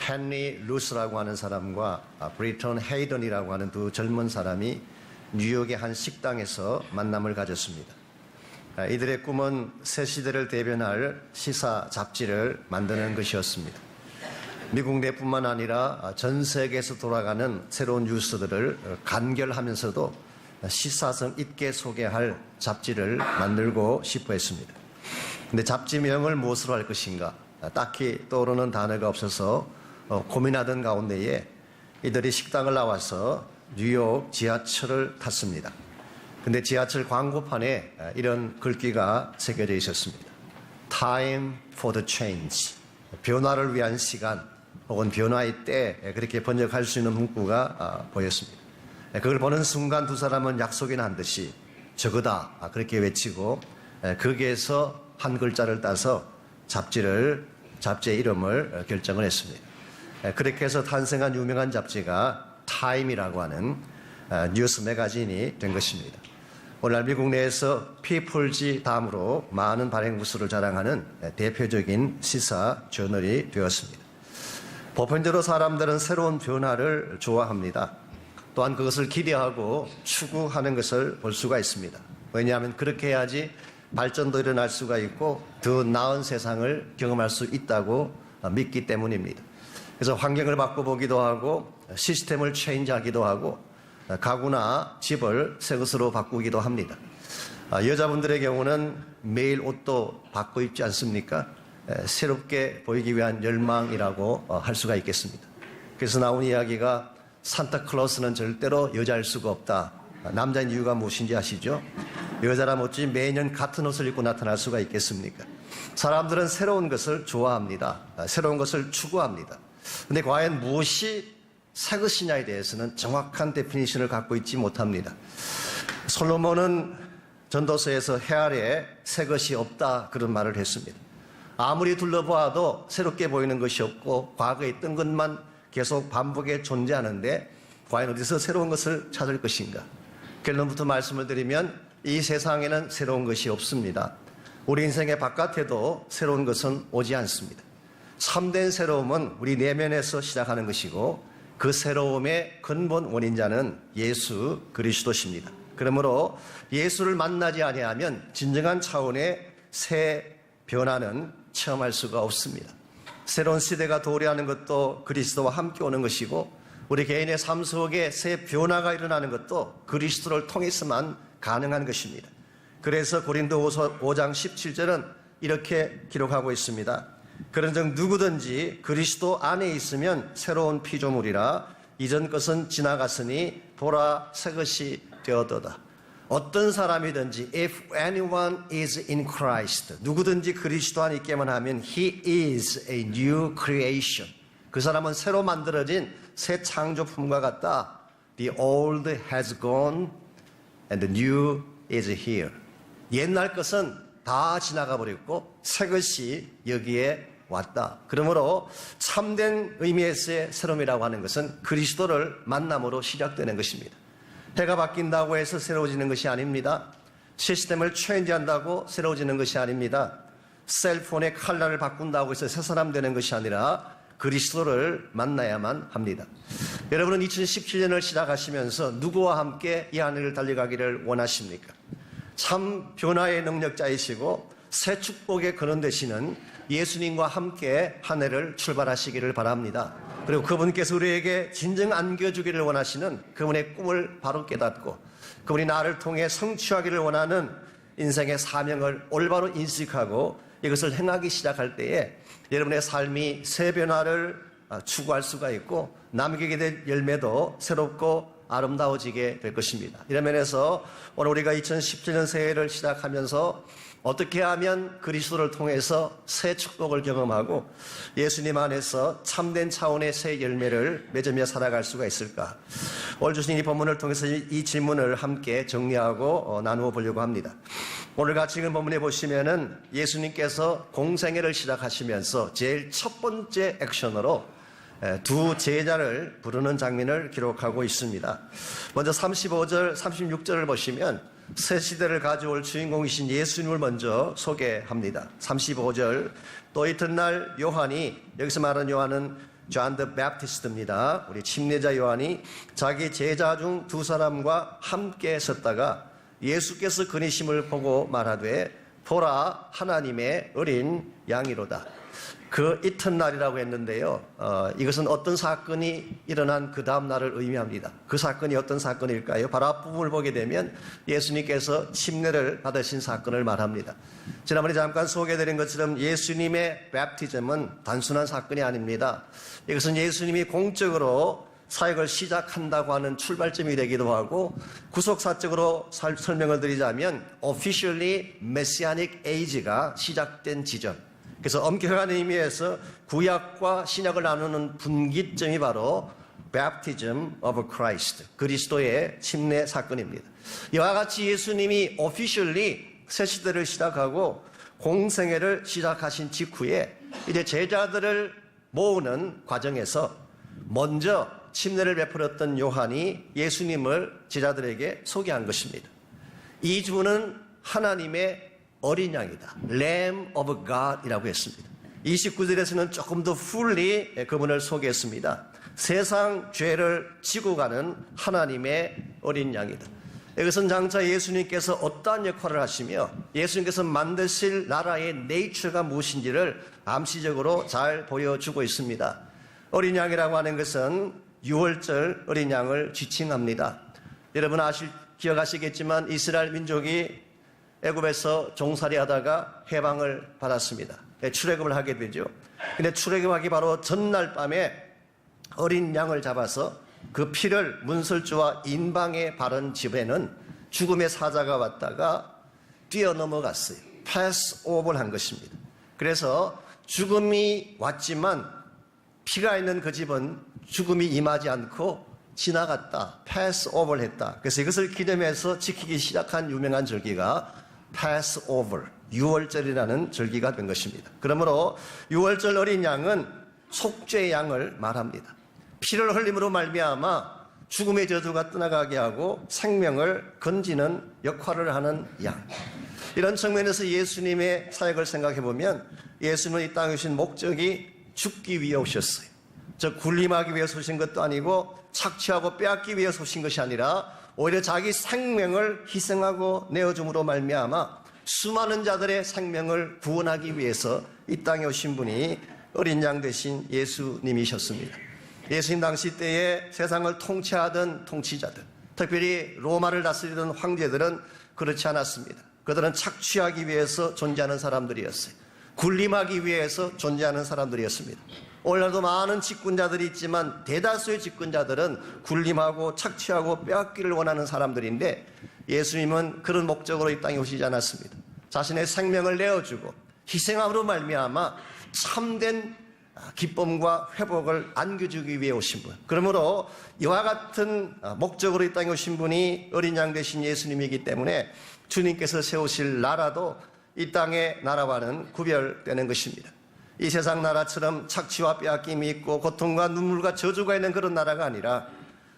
헨리 루스라고 하는 사람과 브리턴 헤이던이라고 하는 두 젊은 사람이 뉴욕의 한 식당에서 만남을 가졌습니다. 이들의 꿈은 새 시대를 대변할 시사 잡지를 만드는 것이었습니다. 미국 내뿐만 아니라 전 세계에서 돌아가는 새로운 뉴스들을 간결하면서도 시사성 있게 소개할 잡지를 만들고 싶어 했습니다. 근데 잡지명을 무엇으로 할 것인가? 딱히 떠오르는 단어가 없어서 고민하던 가운데에 이들이 식당을 나와서 뉴욕 지하철을 탔습니다. 근데 지하철 광고판에 이런 글귀가 새겨져 있었습니다. Time for the change. 변화를 위한 시간 혹은 변화의 때, 그렇게 번역할 수 있는 문구가 보였습니다. 그걸 보는 순간 두 사람은 약속이나 한 듯이 저거다 그렇게 외치고 거기에서 한 글자를 따서 잡지의 이름을 결정을 했습니다. 그렇게 해서 탄생한 유명한 잡지가 타임이라고 하는 뉴스 매거진이 된 것입니다. 오늘날 미국 내에서 피플지 다음으로 많은 발행 부수를 자랑하는 대표적인 시사 저널이 되었습니다. 보편적으로 사람들은 새로운 변화를 좋아합니다. 또한 그것을 기대하고 추구하는 것을 볼 수가 있습니다. 왜냐하면 그렇게 해야지 발전도 일어날 수가 있고 더 나은 세상을 경험할 수 있다고 믿기 때문입니다. 그래서 환경을 바꿔보기도 하고 시스템을 체인지하기도 하고 가구나 집을 새 것으로 바꾸기도 합니다. 여자분들의 경우는 매일 옷도 바꿔 입지 않습니까? 새롭게 보이기 위한 열망이라고 할 수가 있겠습니다. 그래서 나온 이야기가 산타클로스는 절대로 여자일 수가 없다. 남자인 이유가 무엇인지 아시죠? 여자라면 어찌 매년 같은 옷을 입고 나타날 수가 있겠습니까? 사람들은 새로운 것을 좋아합니다. 새로운 것을 추구합니다. 근데 과연 무엇이 새 것이냐에 대해서는 정확한 데피니션을 갖고 있지 못합니다. 솔로몬은 전도서에서 해 아래에 새 것이 없다 그런 말을 했습니다. 아무리 둘러보아도 새롭게 보이는 것이 없고 과거에 있던 것만 계속 반복해 존재하는데 과연 어디서 새로운 것을 찾을 것인가? 결론부터 말씀을 드리면 이 세상에는 새로운 것이 없습니다. 우리 인생의 바깥에도 새로운 것은 오지 않습니다. 참된 새로움은 우리 내면에서 시작하는 것이고 그 새로움의 근본 원인자는 예수 그리스도십니다. 그러므로 예수를 만나지 아니하면 진정한 차원의 새 변화는 체험할 수가 없습니다. 새로운 시대가 도래하는 것도 그리스도와 함께 오는 것이고 우리 개인의 삶 속에 새 변화가 일어나는 것도 그리스도를 통해서만 가능한 것입니다. 그래서 고린도후서 5장 17절은 이렇게 기록하고 있습니다. 그런즉 누구든지 그리스도 안에 있으면 새로운 피조물이라 이전 것은 지나갔으니 보라 새 것이 되었도다. 어떤 사람이든지 if anyone is in Christ 누구든지 그리스도 안에 있게만 하면 he is a new creation. 그 사람은 새로 만들어진 새 창조품과 같다. The old has gone and the new is here. 옛날 것은 다 지나가 버렸고 새 것이 여기에 왔다. 그러므로 참된 의미에서의 새로움이라고 하는 것은 그리스도를 만남으로 시작되는 것입니다. 해가 바뀐다고 해서 새로워지는 것이 아닙니다. 시스템을 체인지한다고 새로워지는 것이 아닙니다. 셀폰의 컬러를 바꾼다고 해서 새 사람 되는 것이 아니라 그리스도를 만나야만 합니다. 여러분은 2017년을 시작하시면서 누구와 함께 이 한 해를 달려가기를 원하십니까? 참 변화의 능력자이시고 새 축복의 근원 되시는 예수님과 함께 한 해를 출발하시기를 바랍니다. 그리고 그분께서 우리에게 진정 안겨주기를 원하시는 그분의 꿈을 바로 깨닫고 그분이 나를 통해 성취하기를 원하는 인생의 사명을 올바로 인식하고 이것을 행하기 시작할 때에 여러분의 삶이 새 변화를 추구할 수가 있고 남기게 될 열매도 새롭고 아름다워지게 될 것입니다. 이런 면에서 오늘 우리가 2017년 새해를 시작하면서 어떻게 하면 그리스도를 통해서 새 축복을 경험하고 예수님 안에서 참된 차원의 새 열매를 맺으며 살아갈 수가 있을까? 오늘 주신 이 본문을 통해서 이 질문을 함께 정리하고 나누어 보려고 합니다. 오늘 같이 읽은 본문에 보시면은 예수님께서 공생애를 시작하시면서 제일 첫 번째 액션으로 두 제자를 부르는 장면을 기록하고 있습니다. 먼저 35절, 36절을 보시면 새 시대를 가져올 주인공이신 예수님을 먼저 소개합니다. 35절, 또 이튿날 요한이, 여기서 말하는 요한은 존 더 배프티스트입니다. 우리 침례자 요한이 자기 제자 중 두 사람과 함께 섰다가 예수께서 그니심을 보고 말하되 보라 하나님의 어린 양이로다. 그 이튿날이라고 했는데요. 이것은 어떤 사건이 일어난 그 다음 날을 의미합니다. 그 사건이 어떤 사건일까요? 바로 앞부분을 보게 되면 예수님께서 침례를 받으신 사건을 말합니다. 지난번에 잠깐 소개해드린 것처럼 예수님의 배프티즘은 단순한 사건이 아닙니다. 이것은 예수님이 공적으로 사역을 시작한다고 하는 출발점이 되기도 하고 구속사적으로 설명을 드리자면 officially messianic age가 시작된 지점. 그래서 엄격한 의미에서 구약과 신약을 나누는 분기점이 바로 Baptism of Christ, 그리스도의 침례 사건입니다. 이와 같이 예수님이 officially 새 시대를 시작하고 공생애를 시작하신 직후에 이제 제자들을 모으는 과정에서 먼저 침례를 베풀었던 요한이 예수님을 제자들에게 소개한 것입니다. 이 주는 하나님의 어린 양이다. Lamb of God이라고 했습니다. 29절에서는 조금 더 fully 그분을 소개했습니다. 세상 죄를 지고 가는 하나님의 어린 양이다. 이것은 장차 예수님께서 어떠한 역할을 하시며 예수님께서 만드실 나라의 네이처가 무엇인지를 암시적으로 잘 보여주고 있습니다. 어린 양이라고 하는 것은 유월절 어린 양을 지칭합니다. 여러분 기억하시겠지만 이스라엘 민족이 애굽에서 종살이하다가 해방을 받았습니다. 출애굽을 하게 되죠. 근데 출애굽하기 바로 전날 밤에 어린 양을 잡아서 그 피를 문설주와 인방에 바른 집에는 죽음의 사자가 왔다가 뛰어넘어갔어요. 패스오버를 한 것입니다. 그래서 죽음이 왔지만 피가 있는 그 집은 죽음이 임하지 않고 지나갔다. 패스오버를 했다. 그래서 이것을 기념해서 지키기 시작한 유명한 절기가 패스오버, 유월절이라는 절기가 된 것입니다. 그러므로 유월절 어린 양은 속죄의 양을 말합니다. 피를 흘림으로 말미암아 죽음의 저주가 떠나가게 하고 생명을 건지는 역할을 하는 양. 이런 측면에서 예수님의 사역을 생각해 보면 예수님은 이 땅에 오신 목적이 죽기 위해 오셨어요. 저 군림하기 위해서 오신 것도 아니고 착취하고 빼앗기 위해서 오신 것이 아니라 오히려 자기 생명을 희생하고 내어줌으로 말미암아 수많은 자들의 생명을 구원하기 위해서 이 땅에 오신 분이 어린 양 되신 예수님이셨습니다. 예수님 당시 때에 세상을 통치하던 통치자들, 특별히 로마를 다스리던 황제들은 그렇지 않았습니다. 그들은 착취하기 위해서 존재하는 사람들이었어요. 군림하기 위해서 존재하는 사람들이었습니다. 오늘날도 많은 집권자들이 있지만 대다수의 집권자들은 군림하고 착취하고 빼앗기를 원하는 사람들인데 예수님은 그런 목적으로 이 땅에 오시지 않았습니다. 자신의 생명을 내어주고 희생함으로 말미암아 참된 기쁨과 회복을 안겨주기 위해 오신 분. 그러므로 이와 같은 목적으로 이 땅에 오신 분이 어린 양 되신 예수님이기 때문에 주님께서 세우실 나라도 이 땅의 나라와는 구별되는 것입니다. 이 세상 나라처럼 착취와 빼앗김이 있고 고통과 눈물과 저주가 있는 그런 나라가 아니라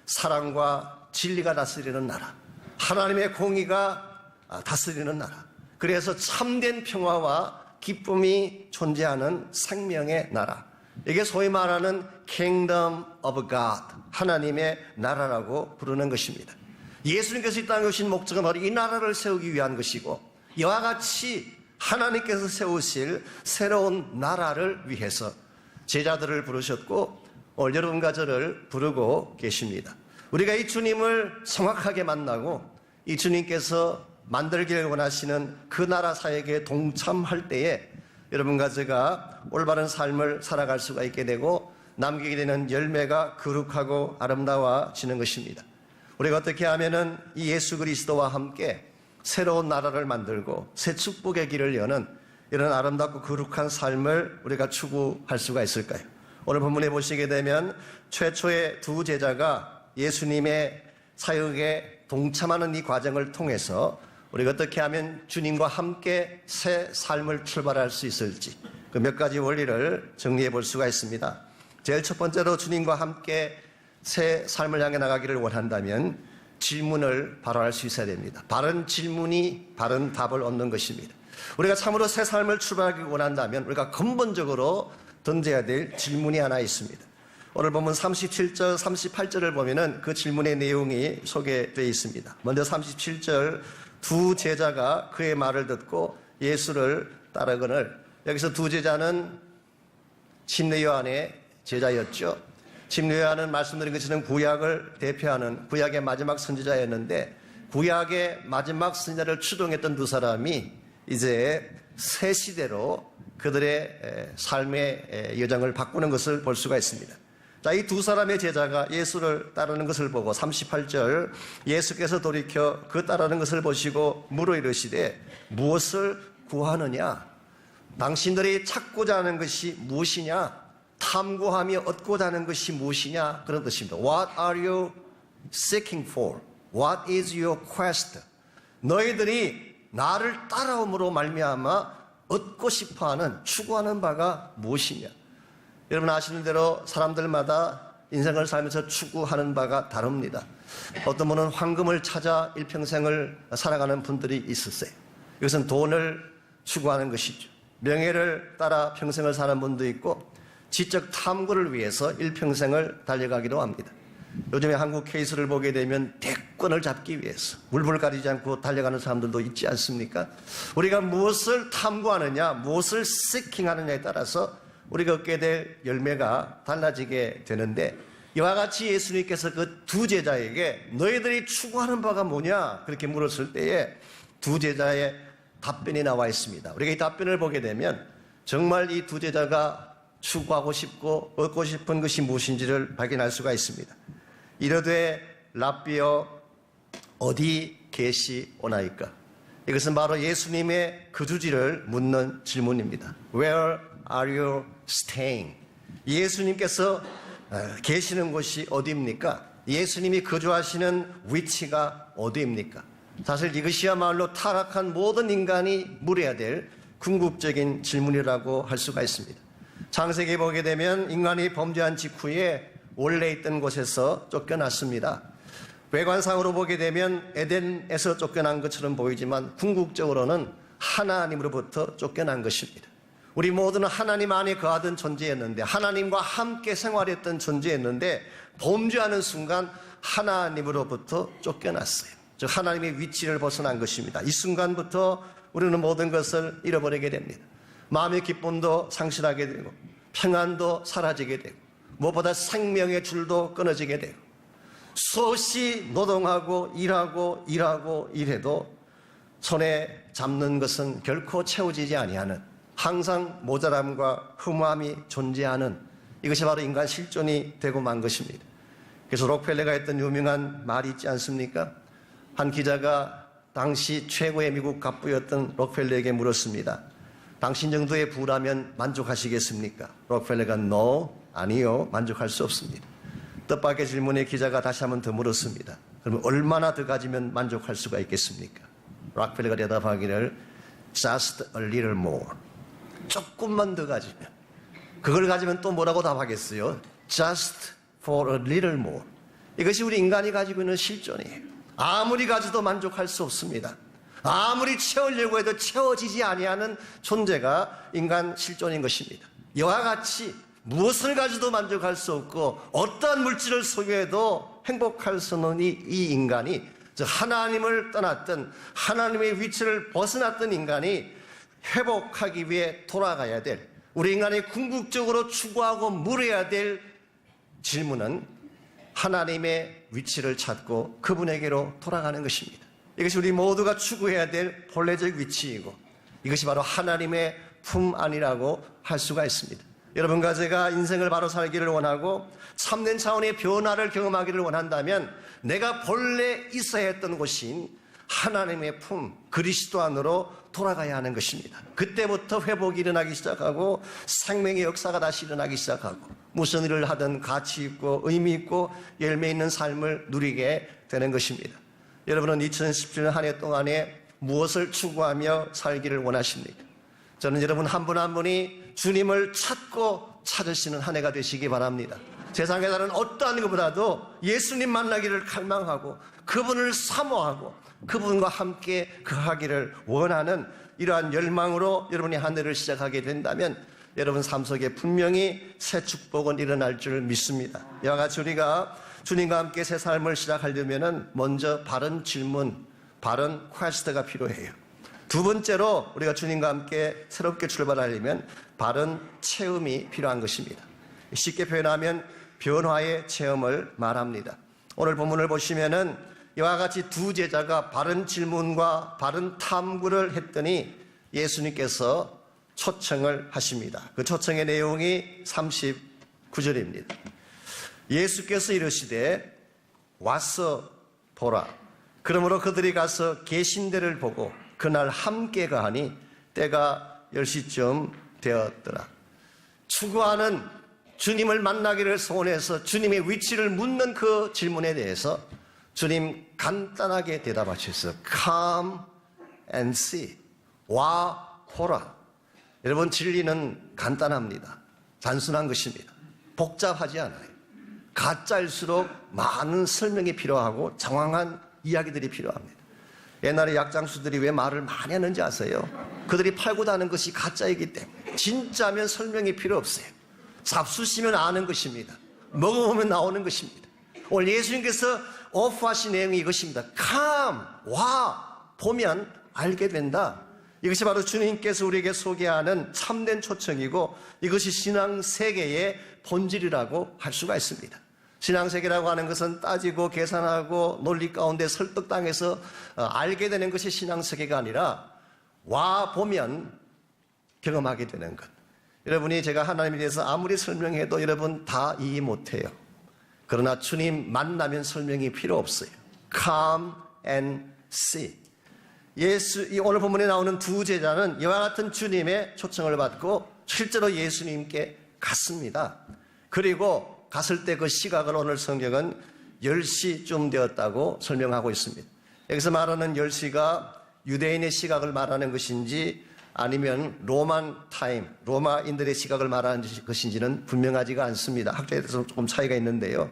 사랑과 진리가 다스리는 나라, 하나님의 공의가 다스리는 나라, 그래서 참된 평화와 기쁨이 존재하는 생명의 나라, 이게 소위 말하는 Kingdom of God, 하나님의 나라라고 부르는 것입니다. 예수님께서 이 땅에 오신 목적은 바로 이 나라를 세우기 위한 것이고 이와 같이 하나님께서 세우실 새로운 나라를 위해서 제자들을 부르셨고 오늘 여러분과 저를 부르고 계십니다. 우리가 이 주님을 정확하게 만나고 이 주님께서 만들기를 원하시는 그 나라 사역에 동참할 때에 여러분과 제가 올바른 삶을 살아갈 수가 있게 되고 남기게 되는 열매가 거룩하고 아름다워지는 것입니다. 우리가 어떻게 하면은 이 예수 그리스도와 함께 새로운 나라를 만들고 새 축복의 길을 여는 이런 아름답고 거룩한 삶을 우리가 추구할 수가 있을까요? 오늘 본문에 보시게 되면 최초의 두 제자가 예수님의 사역에 동참하는 이 과정을 통해서 우리가 어떻게 하면 주님과 함께 새 삶을 출발할 수 있을지 그 몇 가지 원리를 정리해 볼 수가 있습니다. 제일 첫 번째로 주님과 함께 새 삶을 향해 나가기를 원한다면 질문을 바로 할 수 있어야 됩니다. 바른 질문이 바른 답을 얻는 것입니다. 우리가 참으로 새 삶을 출발하기 원한다면 우리가 근본적으로 던져야 될 질문이 하나 있습니다. 오늘 본문 37절, 38절을 보면은 그 질문의 내용이 소개되어 있습니다. 먼저 37절, 두 제자가 그의 말을 듣고 예수를 따르거늘. 여기서 두 제자는 침례 요한의 제자였죠. 침례 요한은 말씀드린 것처럼 구약을 대표하는 구약의 마지막 선지자였는데, 구약의 마지막 선지자를 추동했던 두 사람이 이제 새 시대로 그들의 삶의 여정을 바꾸는 것을 볼 수가 있습니다. 자, 이 두 사람의 제자가 예수를 따르는 것을 보고 38절, 예수께서 돌이켜 그 따르는 것을 보시고 물어 이르시되 무엇을 구하느냐? 당신들이 찾고자 하는 것이 무엇이냐? 탐구하며 얻고자 하는 것이 무엇이냐? 그런 뜻입니다. What are you seeking for? What is your quest? 너희들이 나를 따라옴으로 말미암아 얻고 싶어하는, 추구하는 바가 무엇이냐? 여러분 아시는 대로 사람들마다 인생을 살면서 추구하는 바가 다릅니다. 어떤 분은 황금을 찾아 일평생을 살아가는 분들이 있으세요. 이것은 돈을 추구하는 것이죠. 명예를 따라 평생을 사는 분도 있고, 지적 탐구를 위해서 일평생을 달려가기도 합니다. 요즘에 한국 케이스를 보게 되면 대권을 잡기 위해서 물불 가리지 않고 달려가는 사람들도 있지 않습니까? 우리가 무엇을 탐구하느냐, 무엇을 seeking하느냐에 따라서 우리가 얻게 될 열매가 달라지게 되는데, 이와 같이 예수님께서 그 두 제자에게 너희들이 추구하는 바가 뭐냐? 그렇게 물었을 때에 두 제자의 답변이 나와 있습니다. 우리가 이 답변을 보게 되면 정말 이 두 제자가 추구하고 싶고 얻고 싶은 것이 무엇인지를 발견할 수가 있습니다. 이르되 랍비여 어디 계시오나이까? 이것은 바로 예수님의 거주지를 묻는 질문입니다. Where are you staying? 예수님께서 계시는 곳이 어디입니까? 예수님이 거주하시는 위치가 어디입니까? 사실 이것이야말로 타락한 모든 인간이 물어야 될 궁극적인 질문이라고 할 수가 있습니다. 창세기에 보게 되면 인간이 범죄한 직후에 원래 있던 곳에서 쫓겨났습니다. 외관상으로 보게 되면 에덴에서 쫓겨난 것처럼 보이지만 궁극적으로는 하나님으로부터 쫓겨난 것입니다. 우리 모두는 하나님 안에 거하던 존재였는데, 하나님과 함께 생활했던 존재였는데, 범죄하는 순간 하나님으로부터 쫓겨났어요. 즉 하나님의 위치를 벗어난 것입니다. 이 순간부터 우리는 모든 것을 잃어버리게 됩니다. 마음의 기쁨도 상실하게 되고, 평안도 사라지게 되고, 무엇보다 생명의 줄도 끊어지게 되고, 수없이 노동하고 일하고 일해도 손에 잡는 것은 결코 채워지지 아니하는, 항상 모자람과 허무함이 존재하는, 이것이 바로 인간 실존이 되고 만 것입니다. 그래서 록펠러가 했던 유명한 말이 있지 않습니까? 한 기자가 당시 최고의 미국 갑부였던 록펠러에게 물었습니다. 당신 정도의 부라면 만족하시겠습니까? 록펠러가 No, 아니요, 만족할 수 없습니다. 뜻밖의 질문에 기자가 다시 한번 더 물었습니다. 그러면 얼마나 더 가지면 만족할 수가 있겠습니까? 록펠러가 대답하기를 Just a little more. 조금만 더 가지면. 그걸 가지면 또 뭐라고 답하겠어요? Just for a little more. 이것이 우리 인간이 가지고 있는 실존이에요. 아무리 가져도 만족할 수 없습니다. 아무리 채우려고 해도 채워지지 아니하는 존재가 인간 실존인 것입니다. 이와 같이 무엇을 가져도 만족할 수 없고 어떠한 물질을 소유해도 행복할 수 없는 이 인간이, 즉 하나님을 떠났던, 하나님의 위치를 벗어났던 인간이 회복하기 위해 돌아가야 될, 우리 인간이 궁극적으로 추구하고 물어야 될 질문은 하나님의 위치를 찾고 그분에게로 돌아가는 것입니다. 이것이 우리 모두가 추구해야 될 본래적 위치이고, 이것이 바로 하나님의 품 안이라고 할 수가 있습니다. 여러분과 제가 인생을 바로 살기를 원하고 참된 차원의 변화를 경험하기를 원한다면 내가 본래 있어야 했던 곳인 하나님의 품, 그리스도 안으로 돌아가야 하는 것입니다. 그때부터 회복이 일어나기 시작하고 생명의 역사가 다시 일어나기 시작하고 무슨 일을 하든 가치 있고 의미 있고 열매 있는 삶을 누리게 되는 것입니다. 여러분은 2017년 한 해 동안에 무엇을 추구하며 살기를 원하십니까? 저는 여러분 한 분 한 분이 주님을 찾고 찾으시는 한 해가 되시기 바랍니다. 세상에 다른 어떠한 것보다도 예수님 만나기를 갈망하고 그분을 사모하고 그분과 함께 거하기를 원하는 이러한 열망으로 여러분이 한 해를 시작하게 된다면 여러분 삶 속에 분명히 새 축복은 일어날 줄 믿습니다. 이와 같이 우리가 주님과 함께 새 삶을 시작하려면 먼저 바른 질문, 바른 퀘스트가 필요해요. 두 번째로 우리가 주님과 함께 새롭게 출발하려면 바른 체험이 필요한 것입니다. 쉽게 표현하면 변화의 체험을 말합니다. 오늘 본문을 보시면은 이와 같이 두 제자가 바른 질문과 바른 탐구를 했더니 예수님께서 초청을 하십니다. 그 초청의 내용이 39절입니다. 예수께서 이르시되 와서 보라. 그러므로 그들이 가서 계신 데를 보고 그날 함께 가하니 때가 10시쯤 되었더라. 추구하는 주님을 만나기를 소원해서 주님의 위치를 묻는 그 질문에 대해서 주님 간단하게 대답하셨어요. Come and see. 와 보라. 여러분, 진리는 간단합니다. 단순한 것입니다. 복잡하지 않아요. 가짜일수록 많은 설명이 필요하고 장황한 이야기들이 필요합니다. 옛날에 약장수들이 왜 말을 많이 하는지 아세요? 그들이 팔고 다는 것이 가짜이기 때문에. 진짜면 설명이 필요 없어요. 잡수시면 아는 것입니다. 먹어보면 나오는 것입니다. 오늘 예수님께서 오프하신 내용이 이것입니다. Come, 와, 보면 알게 된다. 이것이 바로 주님께서 우리에게 소개하는 참된 초청이고 이것이 신앙세계의 본질이라고 할 수가 있습니다. 신앙세계라고 하는 것은 따지고 계산하고 논리 가운데 설득당해서 알게 되는 것이 신앙세계가 아니라 와 보면 경험하게 되는 것. 여러분이 제가 하나님에 대해서 아무리 설명해도 여러분 다 이해 못해요. 그러나 주님 만나면 설명이 필요 없어요. Come and see. 이 오늘 본문에 나오는 두 제자는 이와 같은 주님의 초청을 받고 실제로 예수님께 갔습니다. 그리고 갔을 때 그 시각을 오늘 성경은 10시쯤 되었다고 설명하고 있습니다. 여기서 말하는 10시가 유대인의 시각을 말하는 것인지 아니면 로만 타임, 로마인들의 시각을 말하는 것인지는 분명하지가 않습니다. 학자에 대해서 조금 차이가 있는데요.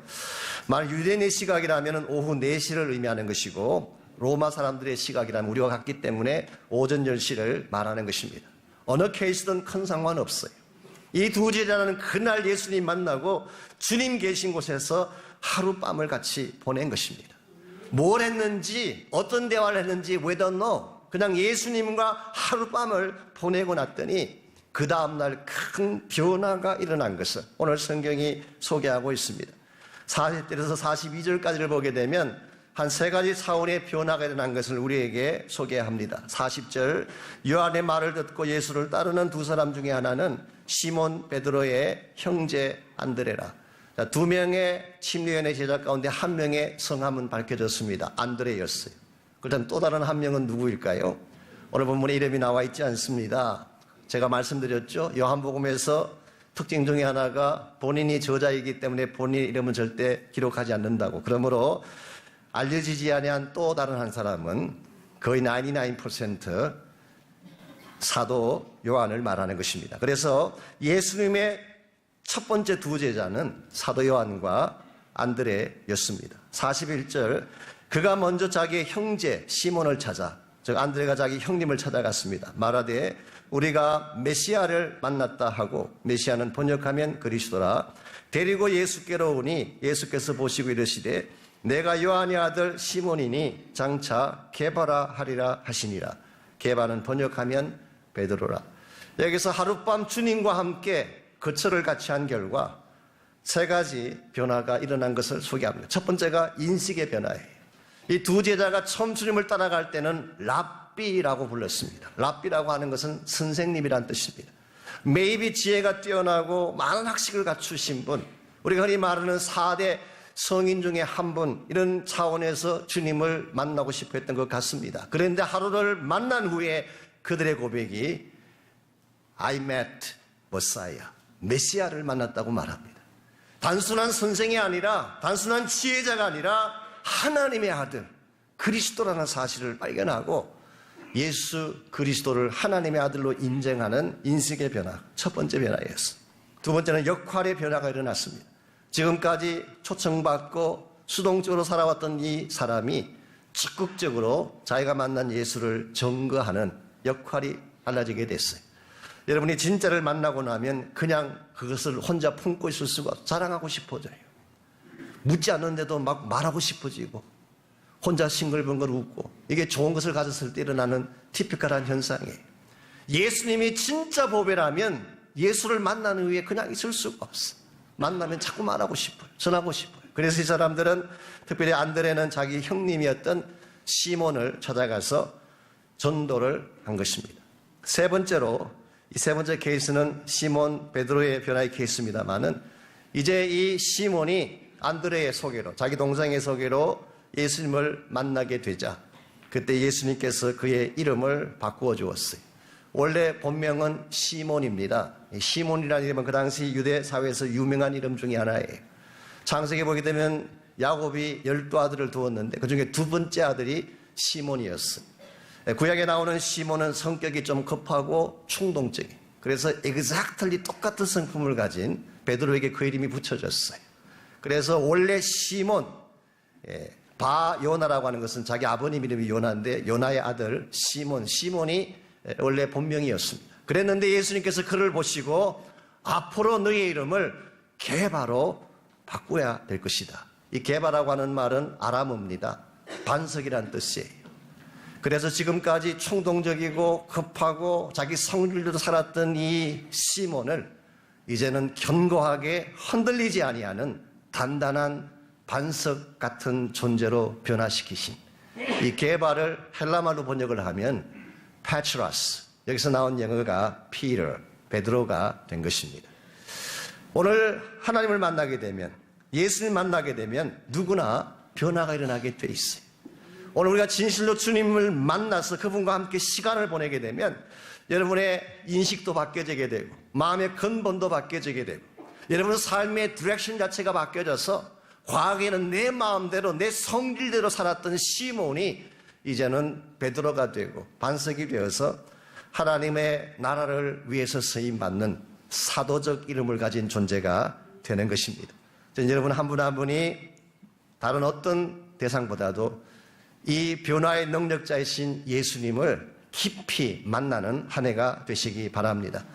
만약 유대인의 시각이라면 오후 4시를 의미하는 것이고 로마 사람들의 시각이라면 우리와 같기 때문에 오전 10시를 말하는 것입니다. 어느 케이스든 큰 상관없어요. 이 두 제자는 그날 예수님 만나고 주님 계신 곳에서 하룻밤을 같이 보낸 것입니다. 뭘 했는지, 어떤 대화를 했는지 we don't know. 그냥 예수님과 하룻밤을 보내고 났더니 그 다음날 큰 변화가 일어난 것을 오늘 성경이 소개하고 있습니다. 40절에서 42절까지를 보게 되면 한 세 가지 차원의 변화가 일어난 것을 우리에게 소개합니다. 40절, 요한의 말을 듣고 예수를 따르는 두 사람 중에 하나는 시몬 베드로의 형제 안드레라. 자, 두 명의 침례연의 제자 가운데 한 명의 성함은 밝혀졌습니다. 안드레였어요. 그렇다면 또 다른 한 명은 누구일까요? 오늘 본문에 이름이 나와 있지 않습니다. 제가 말씀드렸죠. 요한복음에서 특징 중에 하나가 본인이 저자이기 때문에 본인 이름은 절대 기록하지 않는다고. 그러므로 알려지지 아니한 또 다른 한 사람은 거의 99% 사도 요한을 말하는 것입니다. 그래서 예수님의 첫 번째 두 제자는 사도 요한과 안드레였습니다. 41절, 그가 먼저 자기의 형제 시몬을 찾아, 즉 안드레가 자기 형님을 찾아갔습니다. 말하되 우리가 메시아를 만났다 하고, 메시아는 번역하면 그리스도라, 데리고 예수께로 오니 예수께서 보시고 이르시되 내가 요한의 아들 시몬이니 장차 게바라 하리라 하시니라. 게바는 번역하면 베드로라. 여기서 하룻밤 주님과 함께 거처를 같이 한 결과 세 가지 변화가 일어난 것을 소개합니다. 첫 번째가 인식의 변화예요. 이 두 제자가 처음 주님을 따라갈 때는 랍비라고 불렀습니다. 랍비라고 하는 것은 선생님이란 뜻입니다. 매입이 지혜가 뛰어나고 많은 학식을 갖추신 분, 우리가 흔히 말하는 4대 성인 중에 한 분, 이런 차원에서 주님을 만나고 싶어 했던 것 같습니다. 그런데 하루를 만난 후에 그들의 고백이 I met Messiah, 메시아를 만났다고 말합니다. 단순한 선생이 아니라, 단순한 지혜자가 아니라 하나님의 아들 그리스도라는 사실을 발견하고 예수 그리스도를 하나님의 아들로 인정하는 인식의 변화, 첫 번째 변화였습니다. 두 번째는 역할의 변화가 일어났습니다. 지금까지 초청받고 수동적으로 살아왔던 이 사람이 적극적으로 자기가 만난 예수를 증거하는 역할이 달라지게 됐어요. 여러분이 진짜를 만나고 나면 그냥 그것을 혼자 품고 있을 수가 없어요. 자랑하고 싶어져요. 묻지 않는데도 막 말하고 싶어지고 혼자 싱글벙글 웃고, 이게 좋은 것을 가졌을 때 일어나는 티피컬한 현상이에요. 예수님이 진짜 보배라면 예수를 만나는 후에 그냥 있을 수가 없어. 만나면 자꾸 말하고 싶어요. 전하고 싶어요. 그래서 이 사람들은, 특별히 안드레는 자기 형님이었던 시몬을 찾아가서 전도를 한 것입니다. 세 번째로, 이 세 번째 케이스는 시몬 베드로의 변화의 케이스입니다만은, 이제 이 시몬이 안드레의 소개로, 자기 동생의 소개로 예수님을 만나게 되자 그때 예수님께서 그의 이름을 바꾸어 주었어요. 원래 본명은 시몬입니다. 시몬이라는 이름은 그 당시 유대 사회에서 유명한 이름 중에 하나예요. 창세기에 보게 되면 야곱이 12아들을 두었는데 그중에 두 번째 아들이 시몬이었어요. 구약에 나오는 시몬은 성격이 좀 급하고 충동적인, 그래서 exactly 똑같은 성품을 가진 베드로에게 그 이름이 붙여졌어요. 그래서 원래 시몬, 바요나라고 하는 것은 자기 아버님 이름이 요나인데 요나의 아들 시몬이 원래 본명이었습니다. 그랬는데 예수님께서 그를 보시고 앞으로 너의 이름을 게바로 바꿔야 될 것이다. 이 게바라고 하는 말은 아람어입니다. 반석이란 뜻이에요. 그래서 지금까지 충동적이고 급하고 자기 성질대로 살았던 이 시몬을 이제는 견고하게 흔들리지 아니하는 단단한 반석 같은 존재로 변화시키신 이 게바를 헬라말로 번역을 하면 페트로스, 여기서 나온 영어가 피터, 베드로가 된 것입니다. 오늘 하나님을 만나게 되면, 예수님 만나게 되면 누구나 변화가 일어나게 돼 있어요. 오늘 우리가 진실로 주님을 만나서 그분과 함께 시간을 보내게 되면 여러분의 인식도 바뀌어지게 되고 마음의 근본도 바뀌어지게 되고 여러분의 삶의 디렉션 자체가 바뀌어져서 과거에는 내 마음대로 내 성질대로 살았던 시몬이 이제는 베드로가 되고 반석이 되어서 하나님의 나라를 위해서 쓰임받는 사도적 이름을 가진 존재가 되는 것입니다. 저는 여러분 한 분 한 분이 다른 어떤 대상보다도 이 변화의 능력자이신 예수님을 깊이 만나는 한 해가 되시기 바랍니다.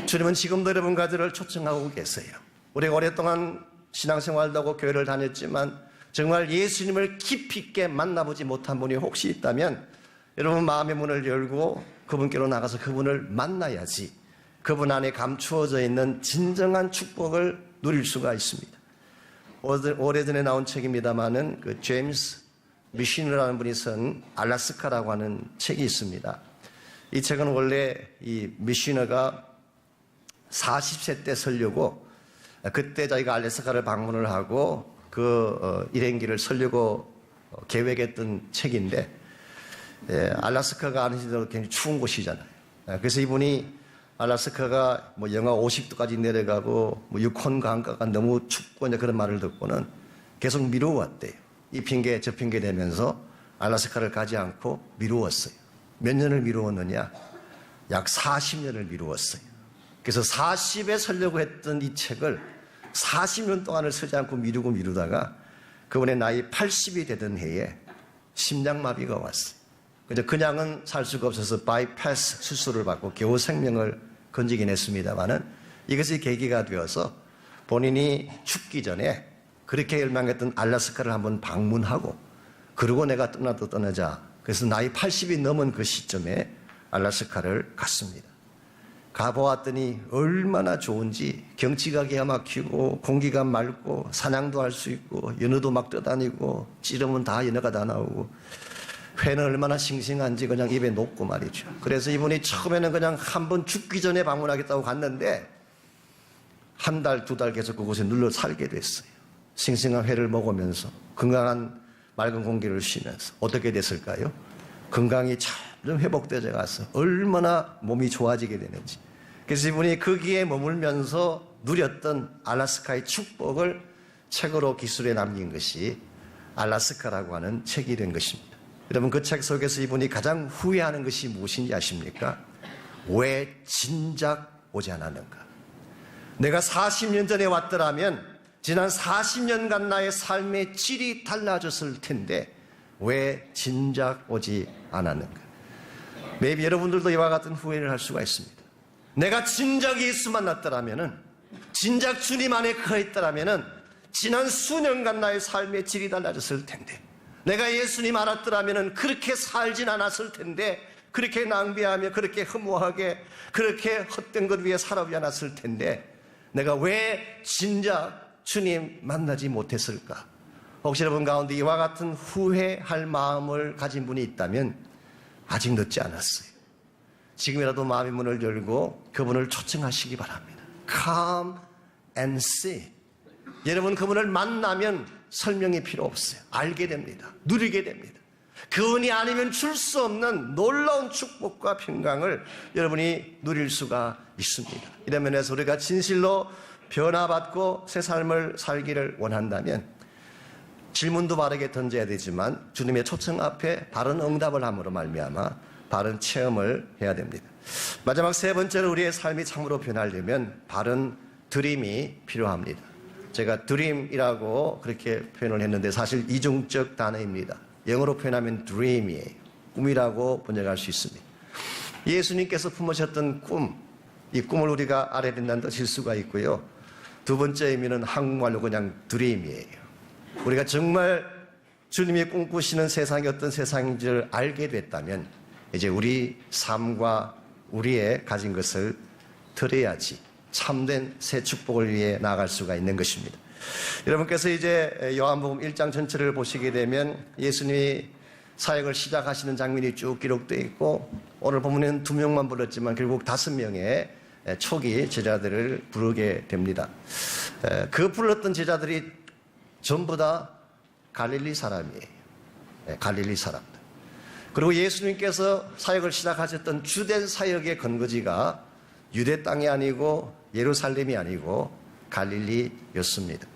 주님은 지금도 여러분과 저를 초청하고 계세요. 우리가 오랫동안 신앙생활도 하고 교회를 다녔지만 정말 예수님을 깊이 있게 만나보지 못한 분이 혹시 있다면 여러분 마음의 문을 열고 그분께로 나가서 그분을 만나야지 그분 안에 감추어져 있는 진정한 축복을 누릴 수가 있습니다. 오래전에 나온 책입니다만은 그 제임스 미시너라는 분이 쓴 알라스카라고 하는 책이 있습니다. 이 책은 원래 이 미시너가 40세 때 설려고 그때 자기가 알래스카를 방문을 하고 그 일행기를 설려고 계획했던 책인데, 알래스카가 아시는 대로 굉장히 추운 곳이잖아요. 그래서 이분이 알래스카가 뭐 영하 50도까지 내려가고 뭐 유콘 강가가 너무 춥고 이제 그런 말을 듣고는 계속 미루어왔대요. 이 핑계 저 핑계 대면서 알래스카를 가지 않고 미루었어요. 몇 년을 미루었느냐? 약 40년을 미루었어요. 그래서 40에 쓰려고 했던 이 책을 40년 동안을 쓰지 않고 미루다가 그분의 나이 80이 되던 해에 심장마비가 왔어요. 그냥은 살 수가 없어서 바이패스 수술을 받고 겨우 생명을 건지긴 했습니다만은 이것이 계기가 되어서 본인이 죽기 전에 그렇게 열망했던 알래스카를 한번 방문하고 그러고 내가 떠나도 떠나자. 그래서 나이 80이 넘은 그 시점에 알래스카를 갔습니다. 가보았더니 얼마나 좋은지 경치가 기가 막히고 공기가 맑고 사냥도 할 수 있고 연어도 막 떠다니고 찌르면 다 연어가 다 나오고 회는 얼마나 싱싱한지 그냥 입에 녹고 말이죠. 그래서 이분이 처음에는 그냥 한번 죽기 전에 방문하겠다고 갔는데 한 달, 두 달 계속 그곳에 눌러 살게 됐어요. 싱싱한 회를 먹으면서 건강한 맑은 공기를 쉬면서 어떻게 됐을까요? 건강이 참 회복되어 가서 얼마나 몸이 좋아지게 되는지. 그래서 이분이 거기에 머물면서 누렸던 알래스카의 축복을 책으로 기술에 남긴 것이 알래스카라고 하는 책이 된 것입니다. 여러분 그 책 속에서 이분이 가장 후회하는 것이 무엇인지 아십니까? 왜 진작 오지 않았는가? 내가 40년 전에 왔더라면 지난 40년간 나의 삶의 질이 달라졌을 텐데 왜 진작 오지 않았는가? maybe 여러분들도 이와 같은 후회를 할 수가 있습니다. 내가 진작 예수 만났더라면은, 진작 주님 안에 거했더라면은 지난 수년간 나의 삶의 질이 달라졌을 텐데, 내가 예수님 알았더라면은 그렇게 살진 않았을 텐데, 그렇게 낭비하며 그렇게 허무하게 그렇게 헛된 것 위에 살아오지 않았을 텐데, 내가 왜 진작 주님 만나지 못했을까? 혹시 여러분 가운데 이와 같은 후회할 마음을 가진 분이 있다면 아직 늦지 않았어요. 지금이라도 마음의 문을 열고 그분을 초청하시기 바랍니다. Come and see. 여러분 그분을 만나면 설명이 필요 없어요. 알게 됩니다. 누리게 됩니다. 그분이 아니면 줄 수 없는 놀라운 축복과 평강을 여러분이 누릴 수가 있습니다. 이런 면에서 우리가 진실로 변화받고 새 삶을 살기를 원한다면 질문도 바르게 던져야 되지만 주님의 초청 앞에 바른 응답을 함으로 말미암아 바른 체험을 해야 됩니다. 마지막 세 번째로 우리의 삶이 참으로 변하려면 바른 드림이 필요합니다. 제가 드림이라고 그렇게 표현을 했는데 사실 이중적 단어입니다. 영어로 표현하면 dream이에요. 꿈이라고 번역할 수 있습니다. 예수님께서 품으셨던 꿈, 이 꿈을 우리가 알아야 된다는 뜻일 수가 있고요. 두 번째 의미는 한국말로 그냥 드림이에요. 우리가 정말 주님이 꿈꾸시는 세상이 어떤 세상인지를 알게 됐다면 이제 우리 삶과 우리의 가진 것을 드려야지 참된 새 축복을 위해 나아갈 수가 있는 것입니다. 여러분께서 이제 요한복음 1장 전체를 보시게 되면 예수님이 사역을 시작하시는 장면이 쭉 기록되어 있고, 오늘 본문에는 2명만 불렀지만 결국 5명의 초기 제자들을 부르게 됩니다. 그 불렀던 제자들이 전부 다 갈릴리 사람이에요. 갈릴리 사람들. 그리고 예수님께서 사역을 시작하셨던 주된 사역의 근거지가 유대 땅이 아니고 예루살렘이 아니고 갈릴리였습니다.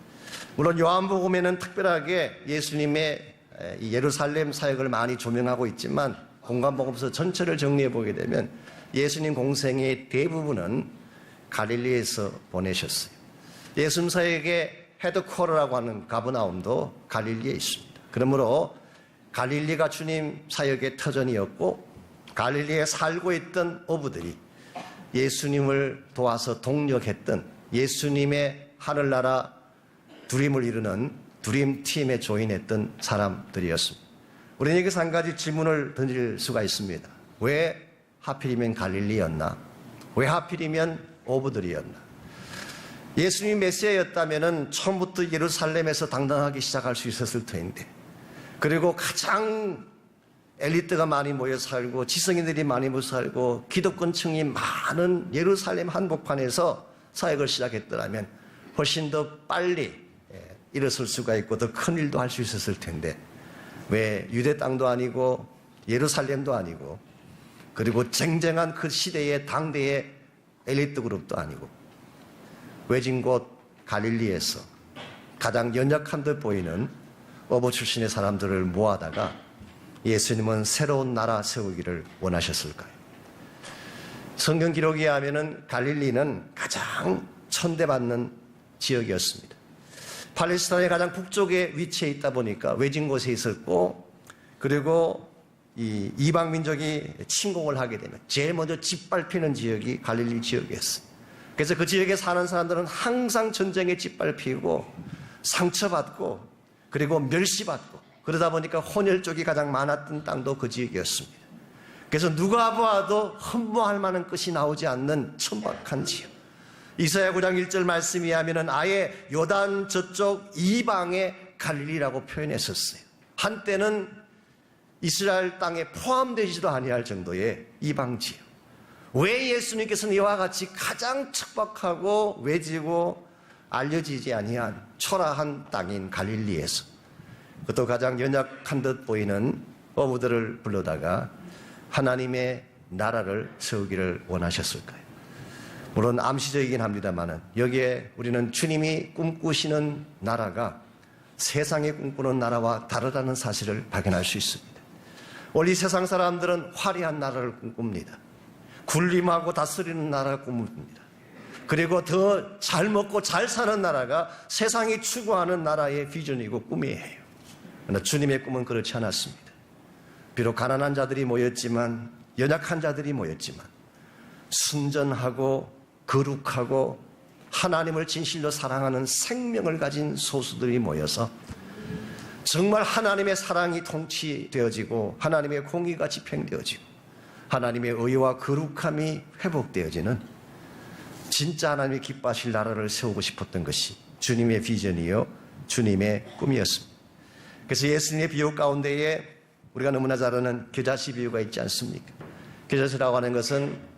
물론 요한복음에는 특별하게 예수님의 이 예루살렘 사역을 많이 조명하고 있지만 공관복음서 전체를 정리해 보게 되면 예수님 공생의 대부분은 갈릴리에서 보내셨어요. 예수님 사역의 헤드쿼터라고 하는 가버나움도 갈릴리에 있습니다. 그러므로 갈릴리가 주님 사역의 터전이었고, 갈릴리에 살고 있던 어부들이 예수님을 도와서 동력했던 예수님의 하늘나라 드림을 이루는 드림팀에 조인했던 사람들이었습니다. 우리는 여기서 한 가지 질문을 던질 수가 있습니다. 왜 하필이면 갈릴리였나? 왜 하필이면 어부들이었나? 예수님이 메시아였다면 처음부터 예루살렘에서 당당하게 시작할 수 있었을 텐데, 그리고 가장 엘리트가 많이 모여 살고 지성인들이 많이 모여 살고 기득권층이 많은 예루살렘 한복판에서 사역을 시작했더라면 훨씬 더 빨리 일어설 수가 있고 더 큰 일도 할 수 있었을 텐데, 왜 유대 땅도 아니고 예루살렘도 아니고 그리고 쟁쟁한 그 시대의 당대의 엘리트 그룹도 아니고 외진 곳 갈릴리에서 가장 연약한 듯 보이는 어부 출신의 사람들을 모아다가 예수님은 새로운 나라 세우기를 원하셨을까요? 성경 기록에 하면은 갈릴리는 가장 천대받는 지역이었습니다. 팔레스타인의 가장 북쪽에 위치해 있다 보니까 외진 곳에 있었고, 그리고 이 이방 민족이 침공을 하게 되면 제일 먼저 짓밟히는 지역이 갈릴리 지역이었어요. 그래서 그 지역에 사는 사람들은 항상 전쟁에 짓밟히고 상처받고 그리고 멸시받고, 그러다 보니까 혼혈 쪽이 가장 많았던 땅도 그 지역이었습니다. 그래서 누가 보아도 흠모할 만한 것이 나오지 않는 천박한 지역. 이사야 9장 1절 말씀에 하면은 아예 요단 저쪽 이방의 갈릴리라고 표현했었어요. 한때는 이스라엘 땅에 포함되지도 아니할 정도의 이방 지역. 왜 예수님께서는 이와 같이 가장 척박하고 외지고 알려지지 아니한 초라한 땅인 갈릴리에서, 그것도 가장 연약한 듯 보이는 어부들을 불러다가 하나님의 나라를 세우기를 원하셨을까요? 물론 암시적이긴 합니다만 여기에 우리는 주님이 꿈꾸시는 나라가 세상이 꿈꾸는 나라와 다르다는 사실을 발견할 수 있습니다. 원래 세상 사람들은 화려한 나라를 꿈꿉니다. 군림하고 다스리는 나라를 꿈꿉니다. 그리고 더 잘 먹고 잘 사는 나라가 세상이 추구하는 나라의 비전이고 꿈이에요. 그러나 주님의 꿈은 그렇지 않았습니다. 비록 가난한 자들이 모였지만, 연약한 자들이 모였지만 순전하고 거룩하고 하나님을 진실로 사랑하는 생명을 가진 소수들이 모여서 정말 하나님의 사랑이 통치되어지고 하나님의 공의가 집행되어지고 하나님의 의와 거룩함이 회복되어지는 진짜 하나님이 기뻐하실 나라를 세우고 싶었던 것이 주님의 비전이요 주님의 꿈이었습니다. 그래서 예수님의 비유 가운데에 우리가 너무나 잘 아는 겨자씨 비유가 있지 않습니까? 겨자씨라고 하는 것은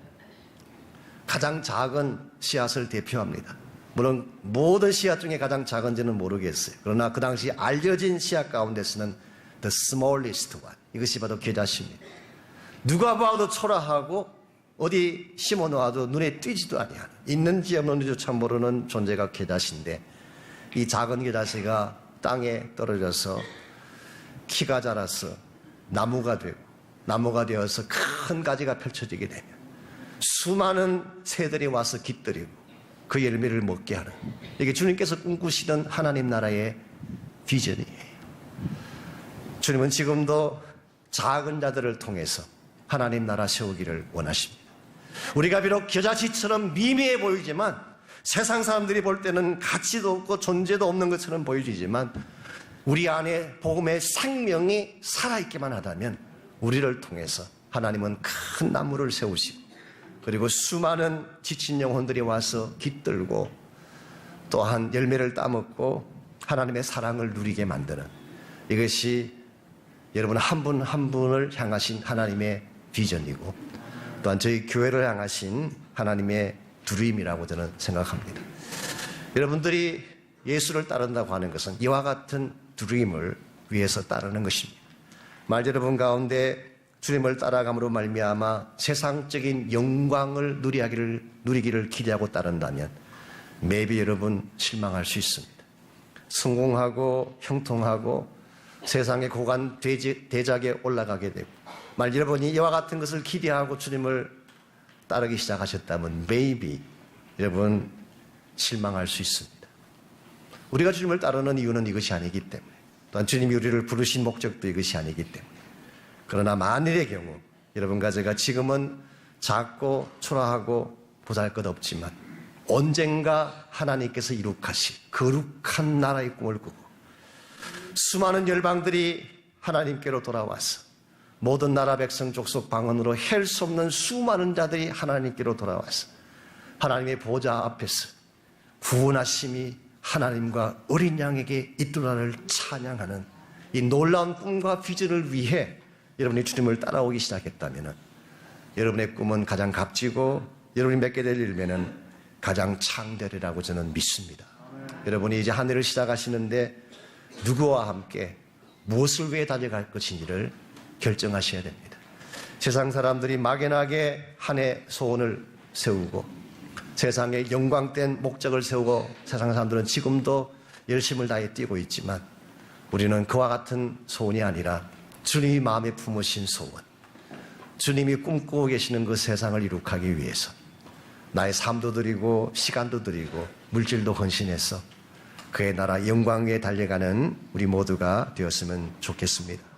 가장 작은 씨앗을 대표합니다. 물론 모든 씨앗 중에 가장 작은지는 모르겠어요. 그러나 그 당시 알려진 씨앗 가운데서는 the smallest one, 이것이 바로 겨자씨입니다. 누가 봐도 초라하고 어디 심어 놓아도 눈에 띄지도 아니하는, 있는지 없는지조차 모르는 존재가 겨자씨인데, 이 작은 겨자씨가 땅에 떨어져서 키가 자라서 나무가 되고 나무가 되어서 큰 가지가 펼쳐지게 되면 수많은 새들이 와서 깃들이고 그 열매를 먹게 하는, 이게 주님께서 꿈꾸시던 하나님 나라의 비전이에요. 주님은 지금도 작은 자들을 통해서 하나님 나라 세우기를 원하십니다. 우리가 비록 겨자씨처럼 미미해 보이지만, 세상 사람들이 볼 때는 가치도 없고 존재도 없는 것처럼 보여지지만, 우리 안에 복음의 생명이 살아있기만 하다면 우리를 통해서 하나님은 큰 나무를 세우시고, 그리고 수많은 지친 영혼들이 와서 깃들고 또한 열매를 따먹고 하나님의 사랑을 누리게 만드는, 이것이 여러분 한 분 한 분을 향하신 하나님의 비전이고 또한 저희 교회를 향하신 하나님의 드림이라고 저는 생각합니다. 여러분들이 예수를 따른다고 하는 것은 이와 같은 드림을 위해서 따르는 것입니다. 말 여러분 가운데 주님을 따라감으로 말미암아 세상적인 영광을 누리기를 기대하고 따른다면 maybe 여러분 실망할 수 있습니다. 성공하고 형통하고 세상의 고관 대작에 올라가게 되고, 말 여러분이 이와 같은 것을 기대하고 주님을 따르기 시작하셨다면 maybe 여러분 실망할 수 있습니다. 우리가 주님을 따르는 이유는 이것이 아니기 때문에, 또한 주님이 우리를 부르신 목적도 이것이 아니기 때문에, 그러나 만일의 경우 여러분과 제가 지금은 작고 초라하고 보잘것없지만 언젠가 하나님께서 이룩하실 거룩한 나라의 꿈을 꾸고 수많은 열방들이 하나님께로 돌아와서 모든 나라 백성 족속 방언으로 헬 수 없는 수많은 자들이 하나님께로 돌아와서 하나님의 보좌 앞에서 구원하심이 하나님과 어린 양에게 있도라를 찬양하는 이 놀라운 꿈과 비전을 위해 여러분이 주님을 따라오기 시작했다면 여러분의 꿈은 가장 값지고 여러분이 맺게 될 열매는 가장 창대리라고 저는 믿습니다. 여러분이 이제 한 해를 시작하시는데 누구와 함께 무엇을 위해 달려갈 것인지를 결정하셔야 됩니다. 세상 사람들이 막연하게 한 해 소원을 세우고 세상에 영광된 목적을 세우고 세상 사람들은 지금도 열심을 다해 뛰고 있지만 우리는 그와 같은 소원이 아니라 주님이 마음에 품으신 소원, 주님이 꿈꾸고 계시는 그 세상을 이룩하기 위해서 나의 삶도 드리고 시간도 드리고 물질도 헌신해서 그의 나라 영광 위에 달려가는 우리 모두가 되었으면 좋겠습니다.